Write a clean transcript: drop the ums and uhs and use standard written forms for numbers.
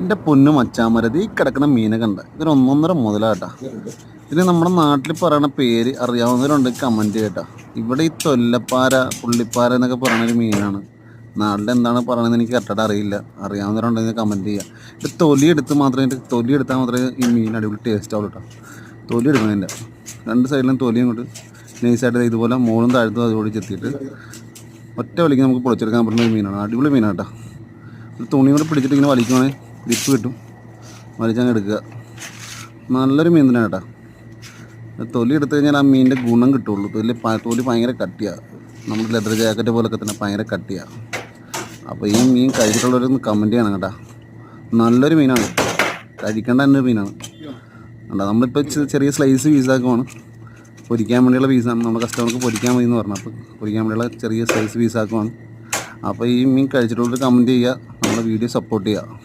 എൻ്റെ പൊന്നു മച്ചാമരത് ഈ കിടക്കുന്ന മീനൊക്കെ ഉണ്ട് ഇതൊരു ഒന്നൊന്നര മുതലാട്ടാ. ഇതിന് നമ്മുടെ നാട്ടിൽ പറയുന്ന പേര് അറിയാവുന്നവരുണ്ട് കമൻറ്റ് കേട്ടാ. ഇവിടെ ഈ തൊല്ലപ്പാര പുള്ളിപ്പാര എന്നൊക്കെ പറയുന്നൊരു മീനാണ്. നാട്ടിൽ എന്താണ് പറയണതെന്ന് എനിക്ക് കറക്റ്റായിട്ട് അറിയില്ല. അറിയാവുന്നവരുണ്ടെങ്കിൽ കമൻറ്റ് ചെയ്യുക. ഇത് തൊലി എടുത്താൽ മാത്രമേ ഈ മീൻ അടിപൊളി ടേസ്റ്റ് ആവുള്ളൂ കേട്ടോ. തൊലി എടുക്കണതിൻ്റെ രണ്ട് സൈഡിലും തൊലിയും കൊണ്ട് നൈസായിട്ട് ഇതുപോലെ മോളും താഴത്തും അതുകൂടി ചെത്തിയിട്ട് ഒറ്റ വലിക്ക് നമുക്ക് പൊളിച്ചെടുക്കാൻ പറ്റുന്ന ഒരു മീനാണ്. അടിപൊളി മീനാട്ടോ. ഒരു തുണി കൂടെ പിടിച്ചിട്ട് ഇങ്ങനെ വലിക്കുവാണെങ്കിൽ ഗ്രിപ്പ് കിട്ടും. വലിച്ചങ്ങ് എടുക്കുക. നല്ലൊരു മീൻ തന്നെ കേട്ടോ. തൊലി എടുത്തു കഴിഞ്ഞാൽ ആ മീനിൻ്റെ ഗുണം കിട്ടുള്ളൂ. തൊലി ഭയങ്കര കട്ടിയാണ്. നമ്മുടെ ലെതർ ജാക്കറ്റ് പോലൊക്കെ തന്നെ ഭയങ്കര കട്ടിയാണ്. അപ്പോൾ ഈ മീൻ കഴിച്ചിട്ടുള്ളവരൊന്ന് കമൻറ്റ് ചെയ്യണം കേട്ടോ. നല്ലൊരു മീനാണ്, കഴിക്കേണ്ട തന്നെ ഒരു മീനാണ് കേട്ടോ. നമ്മളിപ്പോൾ ചെറിയ സ്ലൈസ് പീസാക്കുവാണ്. പൊരിക്കാൻ വേണ്ടിയുള്ള പീസാണ്. നമ്മുടെ കസ്റ്റമർക്ക് പൊരിക്കാൻ മതി എന്ന് പറഞ്ഞു. അപ്പോൾ പൊരിക്കാൻ വേണ്ടിയുള്ള ചെറിയ സ്ലൈസ് പീസാക്കുവാണ്. അപ്പോൾ ഈ മീൻ കഴിച്ചിട്ടുള്ളവർ കമൻറ്റ് ചെയ്യുക, നമ്മുടെ വീഡിയോ സപ്പോർട്ട് ചെയ്യുക.